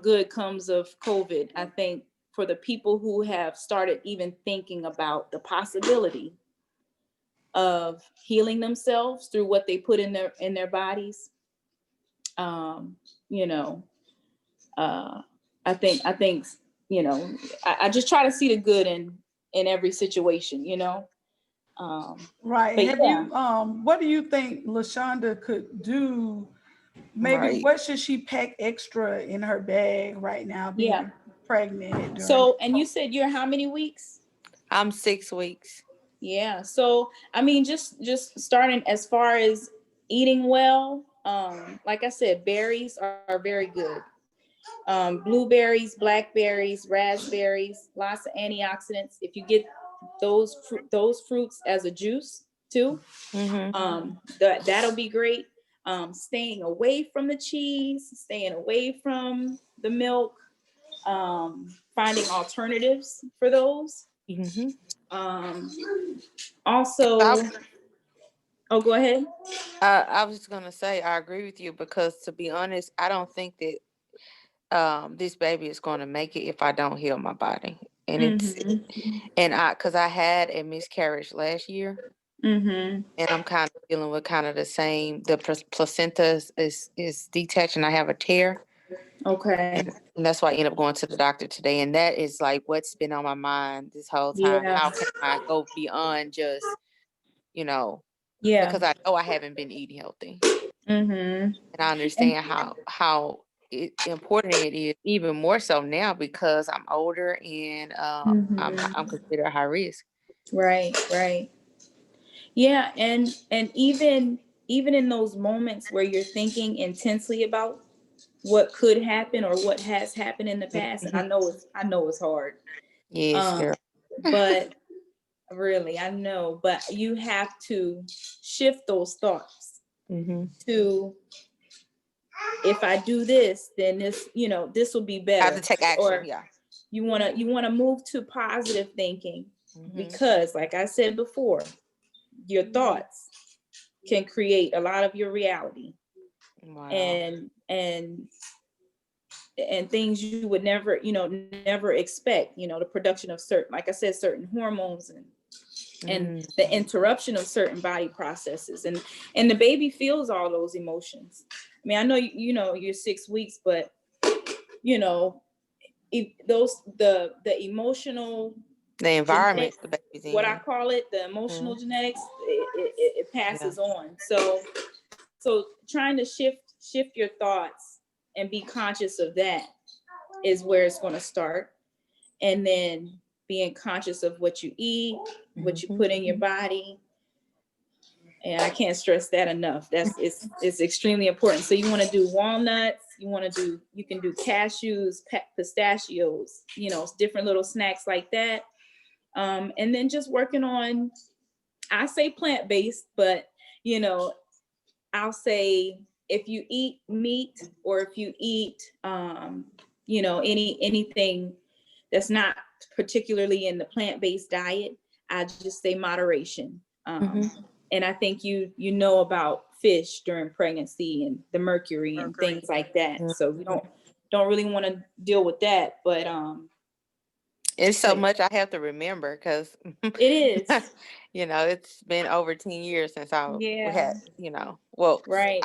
good comes of COVID, I think for the people who have started even thinking about the possibility of healing themselves through what they put in their bodies, you know, I think I just try to see the good in every situation, Right. But Have yeah, you what do you think Lashonda could do? Maybe Right. what should she pack extra in her bag right now, being yeah. pregnant during? So, and you said you're how many weeks? I'm 6 weeks. Yeah. So, I mean, just starting as far as eating well, like I said, berries are very good. Blueberries, blackberries, raspberries, lots of antioxidants. If you get those fruits as a juice too. That'll be great. Staying away from the cheese, staying away from the milk, finding alternatives for those. Also, oh, go ahead. I was just gonna say I agree with you, because to be honest, I don't think that this baby is going to make it if I don't heal my body. And because I had a miscarriage last year, and I'm kind of dealing with kind of the same. The placenta is detached, and I have a tear. Okay. And that's why I ended up going to the doctor today. And that is like what's been on my mind this whole time. Yeah. How can I go beyond just, Yeah. because I know I haven't been eating healthy. And I understand how important it is, even more so now because I'm older and I'm considered high risk. Right. Yeah, and even in those moments where you're thinking intensely about what could happen or what has happened in the past, and I know it's hard. Yes, girl. But really, I know, but you have to shift those thoughts to, if I do this, then this, this will be better. I have to take action. Or you want to move to positive thinking, because like I said before, your thoughts can create a lot of your reality. Wow. And things you would never expect, the production of certain, like I said, certain hormones and the interruption of certain body processes, and the baby feels all those emotions. I mean, I know you're 6 weeks, but the emotional, the environment, genetics, the baby's in. what I call it, the emotional genetics, it passes on. So trying to shift your thoughts and be conscious of that is where it's going to start. And then being conscious of what you eat, what you put in your body. And I can't stress that enough. It's extremely important. So you want to do walnuts, you can do cashews, pistachios, different little snacks like that. And then just working on, I say plant-based, but I'll say if you eat meat, or if you eat anything that's not particularly in the plant-based diet, I just say moderation. And I think you know about fish during pregnancy and the mercury and things like that. So we don't really want to deal with that, but it's so much I have to remember, because it is. It's been over 10 years since we had, well, right.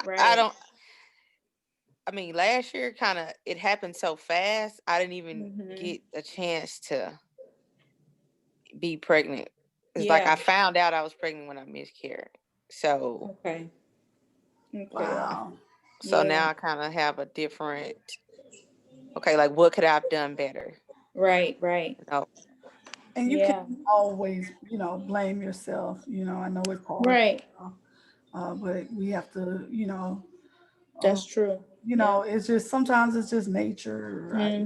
I mean, last year it happened so fast. I didn't even get a chance to be pregnant. It's like I found out I was pregnant when I miscarried. So okay. Wow. So now I kind of have a different, like, what could I have done better? Right. And you can't always, blame yourself. I know it's hard. Right. But we have to, That's true. It's just, sometimes it's just nature. Right?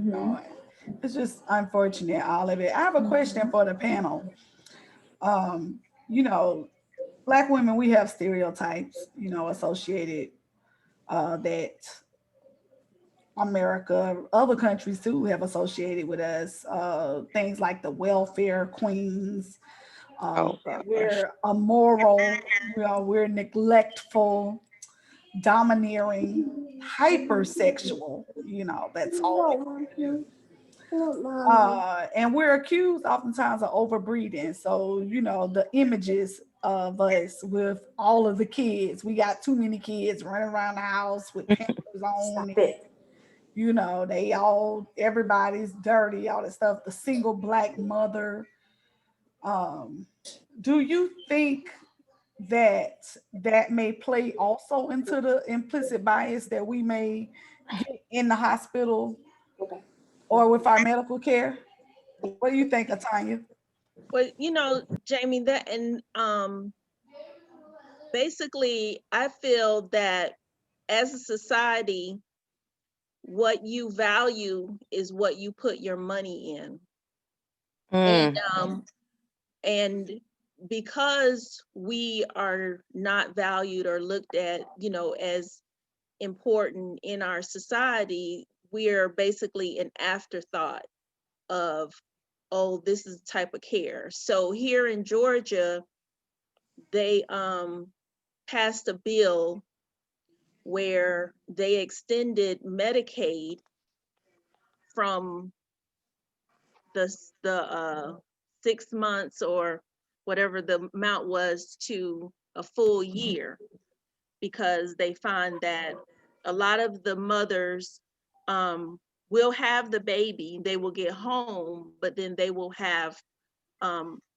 It's just unfortunate, all of it. I have a question for the panel. Black women, we have stereotypes, associated that America, other countries too, have associated with us. Things like the welfare queens, that we're immoral, we're neglectful, domineering, hypersexual. That's all. And we're accused oftentimes of overbreeding. So, the images of us with all of the kids, we got too many kids running around the house with Pampers on. Everybody's dirty, all that stuff. The single Black mother. Do you think that may play also into the implicit bias that we may get in the hospital or with our medical care? What do you think, Atanya? Well, Jamie, that, and basically, I feel that as a society, what you value is what you put your money in. And because we are not valued or looked at, as important in our society, we are basically an afterthought of, oh, this is the type of care. So here in Georgia, they passed a bill where they extended Medicaid from the 6 months or whatever the amount was to a full year, because they find that a lot of the mothers will have the baby, they will get home, but then they will have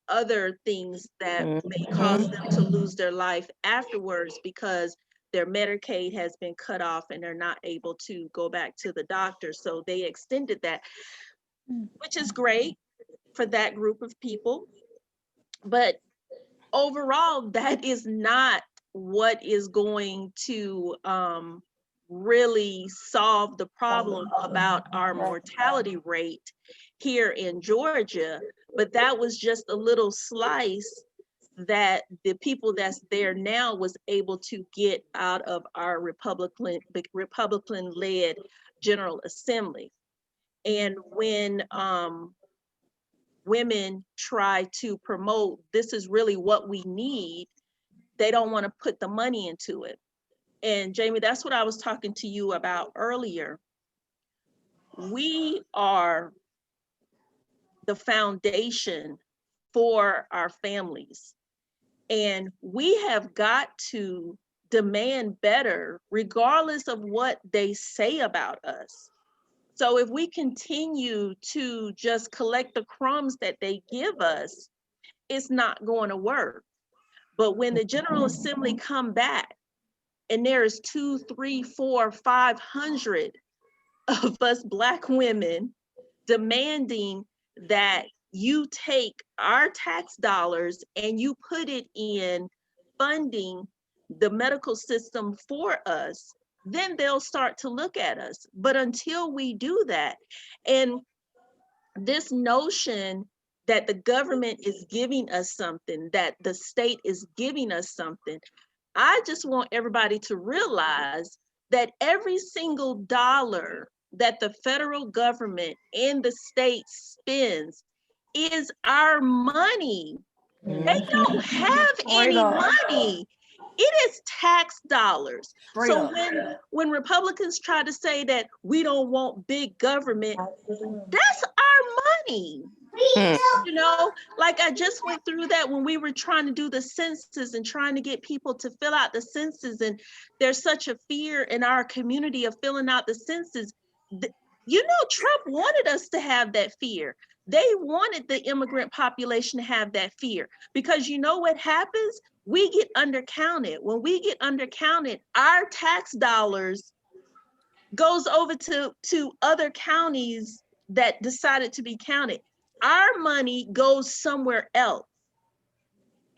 other things that may cause them to lose their life afterwards, because their Medicaid has been cut off and they're not able to go back to the doctor. So they extended that, which is great for that group of people. But overall, that is not what is going to really solve the problem about our mortality rate here in Georgia. But that was just a little slice that the people that's there now was able to get out of our Republican-led General Assembly. And when women try to promote, this is really what we need, they don't want to put the money into it. And Jamie, that's what I was talking to you about earlier. We are the foundation for our families, and we have got to demand better regardless of what they say about us. So if we continue to just collect the crumbs that they give us, it's not going to work. But when the General Assembly come back and there is 2, 3, 4, 500 of us Black women demanding that you take our tax dollars and you put it in funding the medical system for us, then they'll start to look at us. But until we do that, and this notion that the government is giving us something, that the state is giving us something, I just want everybody to realize that every single dollar that the federal government and the state spends is our money. They don't have any money. It is tax dollars. So when Republicans try to say that we don't want big government, that's our money. Like I just went through that when we were trying to do the census and trying to get people to fill out the census, and there's such a fear in our community of filling out the census. Trump wanted us to have that fear. They wanted the immigrant population to have that fear, because you know what happens? We get undercounted. When we get undercounted, our tax dollars goes over to other counties that decided to be counted. Our money goes somewhere else.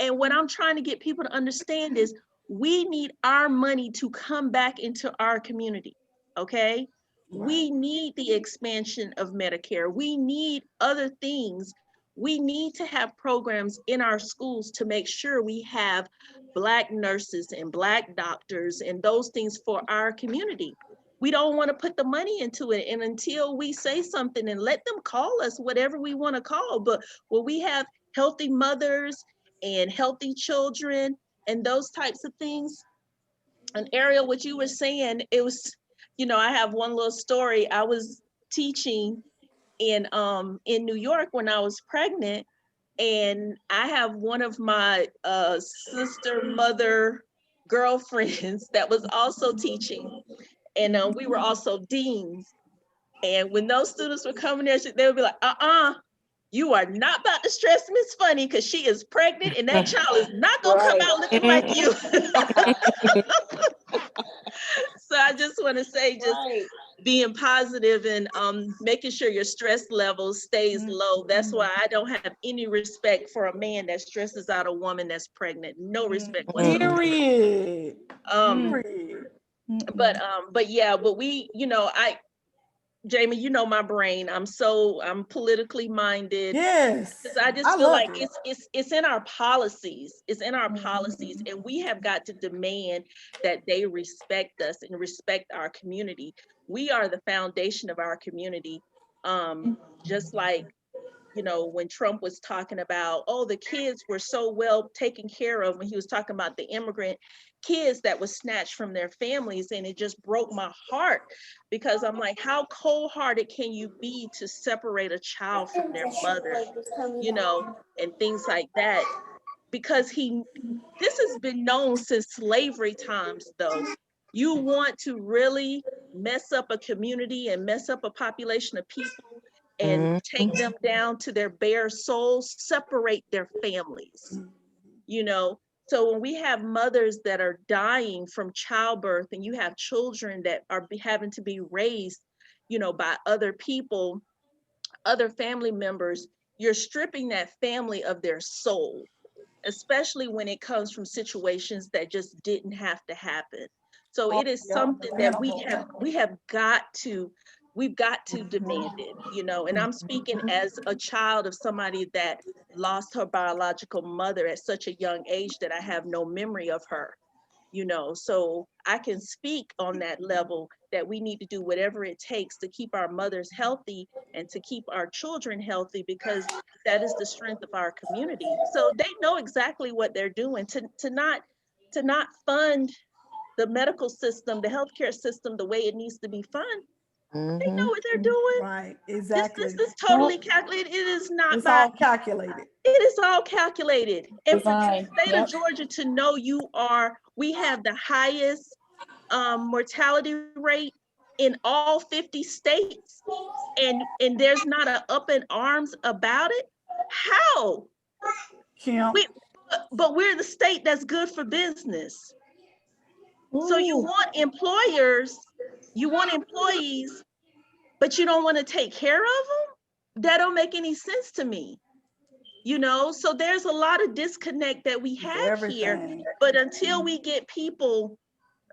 And what I'm trying to get people to understand is we need our money to come back into our community, okay? We need the expansion of Medicare. We need other things. We need to have programs in our schools to make sure we have Black nurses and Black doctors and those things for our community. We don't want to put the money into it. And until we say something and let them call us whatever we want to call, but when we have healthy mothers and healthy children and those types of things. And Ariel, what you were saying, it was, I have one little story. I was teaching in New York when I was pregnant, and I have one of my sister mother girlfriends that was also teaching, and we were also deans. And when those students were coming there, they would be like, you are not about to stress Miss Funny, because she is pregnant and that child is not going to come out looking like you. So I just want to say, just being positive and making sure your stress level stays low. That's why I don't have any respect for a man that stresses out a woman that's pregnant. No respect whatsoever. Period. But we, Jamie, you know my brain. I'm politically minded. Yes, I just I feel love like it. it's in our policies. It's in our Mhm. policies, and we have got to demand that they respect us and respect our community. We are the foundation of our community. Just like, you know, when Trump was talking about, oh, the kids were so well taken care of, when he was talking about the immigrant kids that was snatched from their families, and it just broke my heart, because I'm like, how cold-hearted can you be to separate a child from their mother, you know, and things like that? Because this has been known since slavery times, though. You want to really mess up a community and mess up a population of people and take them down to their bare souls, separate their families, you know? So when we have mothers that are dying from childbirth, and you have children that are having to be raised, you know, by other people, other family members, you're stripping that family of their soul, especially when it comes from situations that just didn't have to happen. So Oh, it is yeah, something that we have got to, we've got to demand it, you know. And I'm speaking as a child of somebody that lost her biological mother at such a young age that I have no memory of her, you know. So I can speak on that level, that we need to do whatever it takes to keep our mothers healthy and to keep our children healthy, because that is the strength of our community. So they know exactly what they're doing, to not fund the medical system, the healthcare system, the way it needs to be funded. They know what they're doing. right, This exactly. is totally calculated. It is not It's by, all calculated. it is all calculated. And for the Design. state of Yep. Georgia to know we have the highest mortality rate in all 50 states, and there's not an up in arms about it. How? Kim, We, but we're the state that's good for business. So you Ooh. want employers, you want employees, but you don't want to take care of them? That don't make any sense to me. You know, so there's a lot of disconnect that we it's have here. everything. But until we get people,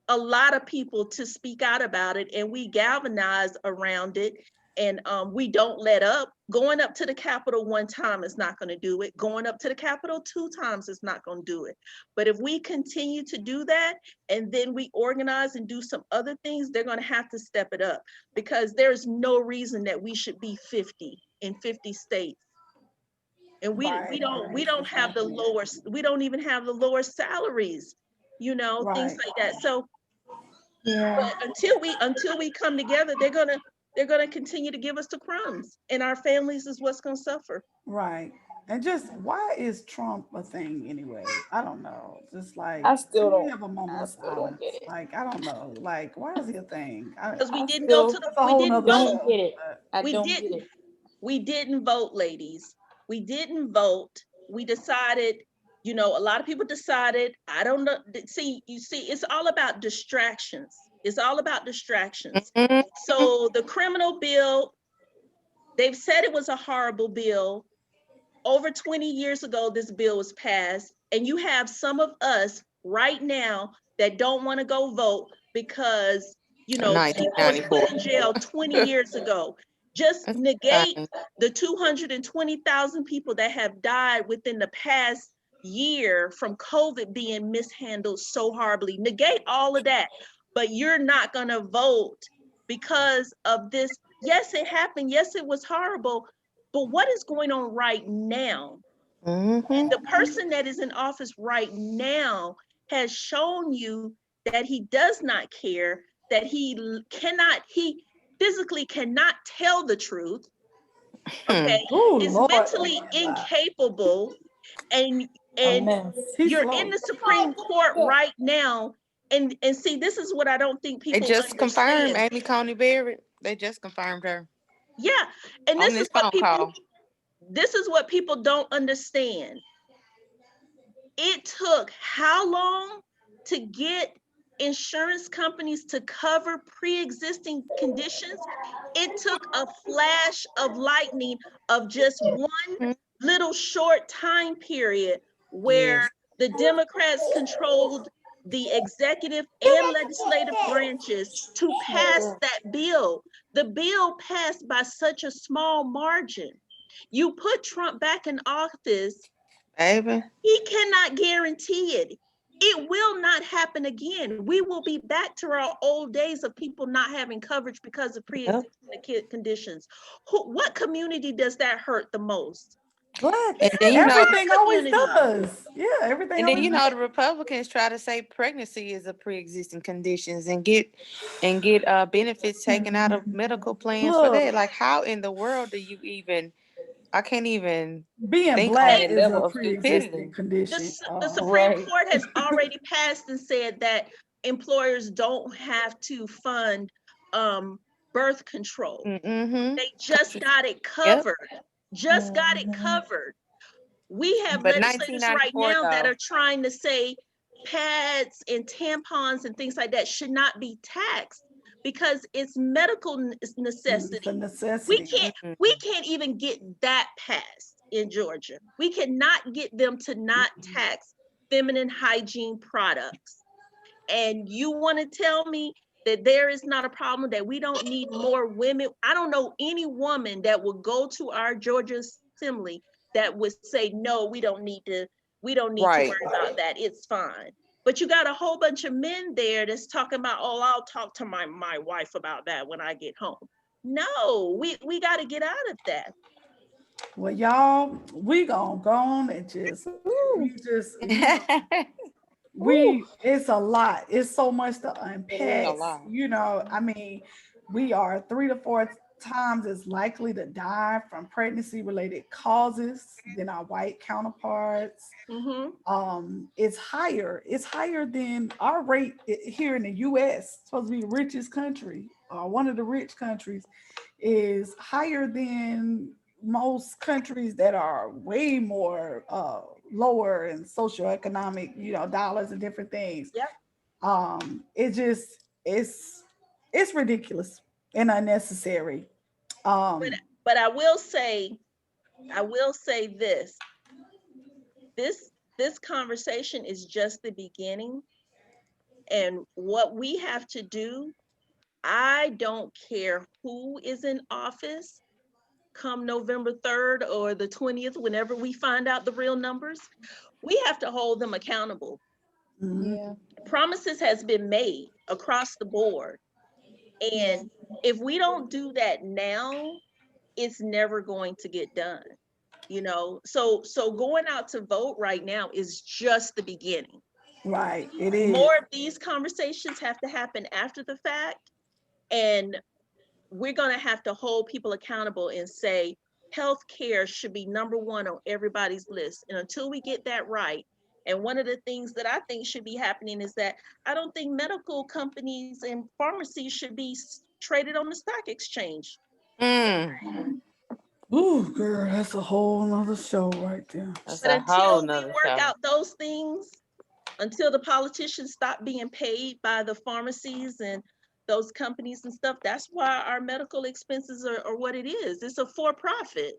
a lot of people, to speak out about it, and we galvanize around it, and we don't let up. Going up to the Capitol one time is not going to do it. Going up to the Capitol 2 times is not going to do it. But if we continue to do that, and then we organize and do some other things, they're going to have to step it up, because there's no reason that we should be 50 in 50 states. And Right, we don't have the lowest, we don't even have the lower salaries, you know, things right, like that. So Yeah. until we come together, they're gonna continue to give us the crumbs, and our families is what's gonna suffer. right. And just why is Trump a thing anyway? I don't know. Just like, I still can we don't. have a moment I of still don't silence? get it. Like, I don't know. Like, why is he a thing? Because I still That's a we whole didn't nother vote. don't show. get it. But I We don't get didn't. it. We didn't vote, ladies. We didn't vote. We decided, you know, a lot of people decided, I don't know. You see, it's all about distractions. It's all about distractions. So the criminal bill, they've said it was a horrible bill. Over 20 years ago, this bill was passed, and you have some of us right now that don't want to go vote because, you know, people was put in jail 20 years ago. Just negate the 220,000 people that have died within the past year from COVID being mishandled so horribly. Negate all of that, but you're not going to vote because of this. Yes, it happened. Yes, it was horrible, but what is going on right now? And the person that is in office right now has shown you that he does not care, that he physically cannot tell the truth, okay? oh Is Lord, mentally incapable, and A and mess. he's you're slow. in the Supreme Court right now. And see, this is what I don't think They people just confirmed understand. Amy Coney Barrett. They just confirmed her Yeah, and on this phone call. this is what people don't understand. It took how long to get insurance companies to cover pre-existing conditions? It took a flash of lightning of just one Mhm. little short time period where Yes. the Democrats controlled the executive and legislative branches to pass that bill. The bill passed by such a small margin. You put Trump back in office, Baby. he cannot guarantee it. It will not happen again. We will be back to our old days of people not having coverage because of pre-existing conditions. What community does that hurt the most? Black. And then, Everything always community. does. Yeah, everything and then always the Republicans try to say pregnancy is a pre-existing conditions and get benefits taken out of medical plans for Look. that. Like, how in the world do you even? I can't even Being think on black that is level a of pre-existing stupidity. condition. The Supreme Right. Court has already passed and said that employers don't have to fund birth control. Mm-hmm. They just got it Yep. covered. Just got it Mhm. covered. We have But legislators right 1994 now that though. are trying to say pads and tampons and things like that should not be taxed because it's medical It's a necessity. necessity. We can't even get that passed in Georgia. We cannot get them to not tax feminine hygiene products. And you want to tell me that there is not a problem, that we don't need more women? I don't know any woman that will go to our Georgia Assembly that would say, no, we don't need to Right. worry about that. It's fine. But you got a whole bunch of men there that's talking about, oh, I'll talk to my wife about that when I get home. No, we got to get out of that. Well, y'all, we gonna go on and it's a lot. It's so much to It is a unpack. lot. I mean, we are 3 to 4 times as likely to die from pregnancy related causes than our white counterparts. It's higher than our rate here in the US, supposed to be the richest country, one of the rich countries, is higher than most countries that are way more lower in socioeconomic, dollars and different things. Yep. It's ridiculous and unnecessary. But I will say this. This conversation is just the beginning. And what we have to do, I don't care who is in office come November 3rd or the 20th, whenever we find out the real numbers, we have to hold them accountable. Yeah. Promises has been made across the board. And if we don't do that now, it's never going to get done. So going out to vote right now is just the beginning. Right, it is. More of these conversations have to happen after the fact, and we're going to have to hold people accountable and say healthcare should be number one on everybody's list. And until we get that right, and one of the things that I think should be happening is that I don't think medical companies and pharmacies should be traded on the stock exchange. Ooh, girl, that's a whole nother show right there. That's But a whole until we nother work show. out those things, until the politicians stop being paid by the pharmacies and those companies and stuff, that's why our medical expenses are what it is. It's a for-profit.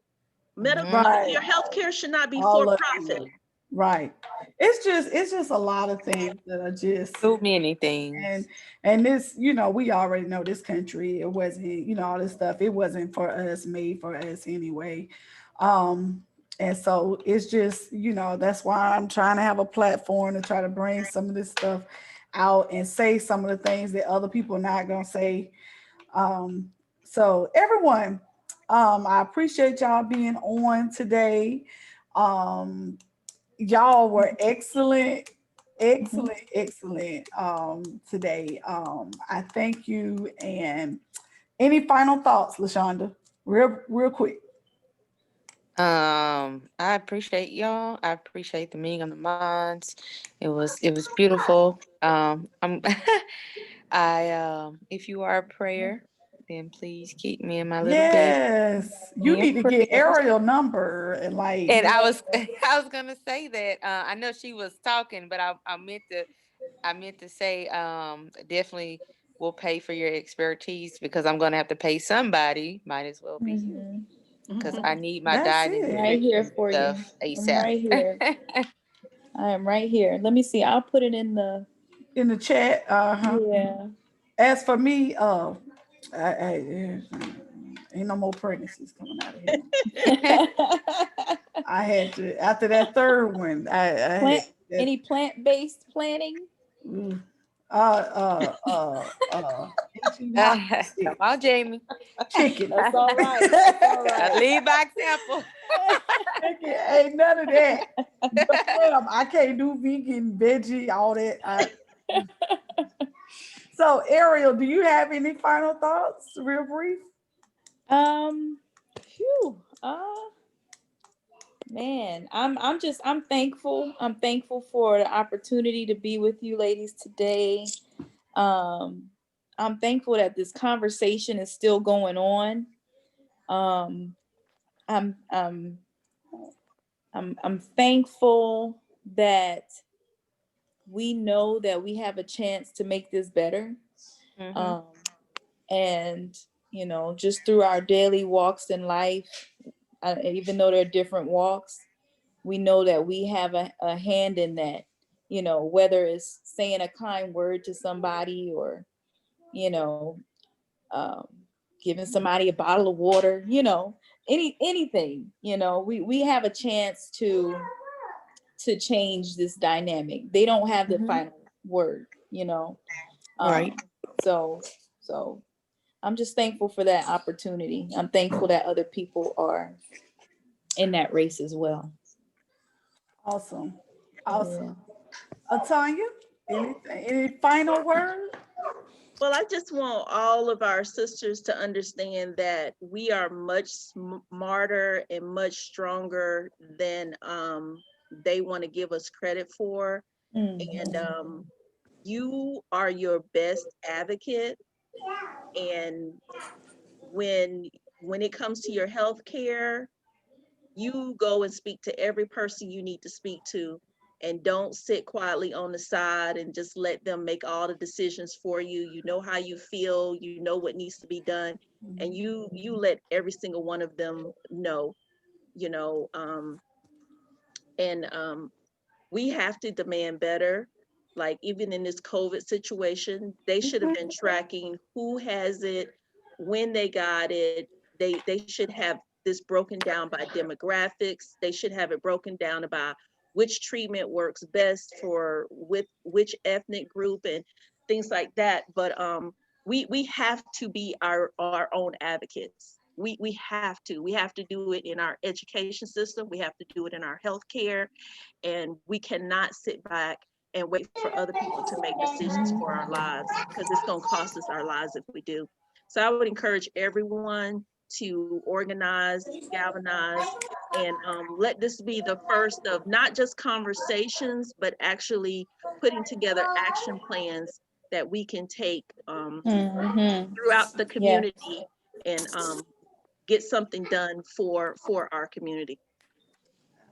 Right. Your healthcare should not be All of for-profit. it. Right. It's just a lot of things that are just Too many things. and this, we already know this country, it wasn't, all this stuff, it wasn't for us, made for us anyway. And so it's just, that's why I'm trying to have a platform to try to bring some of this stuff out and say some of the things that other people are not gonna say. So everyone, I appreciate y'all being on today. Y'all were excellent today. I thank you. And any final thoughts, Lashonda? Real quick. I appreciate y'all. I appreciate the meeting of the minds. It was beautiful. I'm if you are a prayer, then please keep me in my little baby. Yes, you need to get Ariel number and like. And I was gonna say that. I know she was talking, but I meant to say definitely will pay for your expertise because I'm gonna have to pay somebody. Might as well be you. Because I need my diet and right here for stuff you. ASAP. I'm right here. I am right here. Let me see. I'll put it in the in the chat. Yeah. As for me, ain't no more pregnancies coming out of here. I had to after that third one. I had Plant, that, any plant-based planning? mm, uh, uh, uh, uh, 18 hockey Come sticks, on, Jamie. chicken. That's all right. That's all right. Lead by example. Chicken, ain't none of that. No, ma'am, I can't do vegan, veggie, all that. So, Ariel, do you have any final thoughts, real brief? Phew. Man, I'm thankful. I'm thankful for the opportunity to be with you ladies today. I'm thankful that this conversation is still going on. Um, I'm thankful that we know that we have a chance to make this better. Mhm. And just through our daily walks in life, even though they're different walks, we know that we have a hand in that, whether it's saying a kind word to somebody or, you know, um, giving somebody a bottle of water, anything, we have a chance to change this dynamic. They don't have the final word, Right. So I'm just thankful for that opportunity. I'm thankful that other people are in that race as well. Awesome. Tanya, any final word? Well, I just want all of our sisters to understand that we are much smarter and much stronger than they want to give us credit for. And you are your best advocate. And when it comes to your health care, you go and speak to every person you need to speak to, and don't sit quietly on the side and just let them make all the decisions for you. You know how you feel, you know what needs to be done, and you let every single one of them know, and we have to demand better. Like even in this COVID situation, they should have been tracking who has it, when they got it. They should have this broken down by demographics. They should have it broken down about which treatment works best for with which ethnic group and things like that. But we have to be our own advocates. We have to. We have to do it in our education system. We have to do it in our healthcare, and we cannot sit back and wait for other people to make decisions for our lives, because it's going to cost us our lives if we do. So I would encourage everyone to organize, galvanize, and let this be the first of not just conversations, but actually putting together action plans that we can take throughout the Yeah. community and get something done for our community.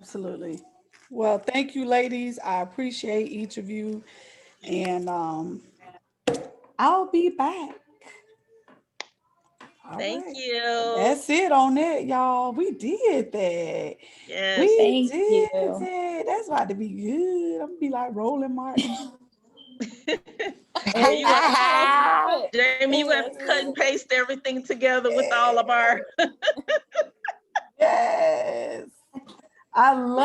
Absolutely. Well, thank you, ladies. I appreciate each of you. And I'll be back. All Thank right. you. That's it on that, y'all. We did that. Yes. We Thank did you. that. That's about to be good. I'm gonna be like Roland Martin. Jamie, you have to cut and paste everything together with all of our. Yes. I love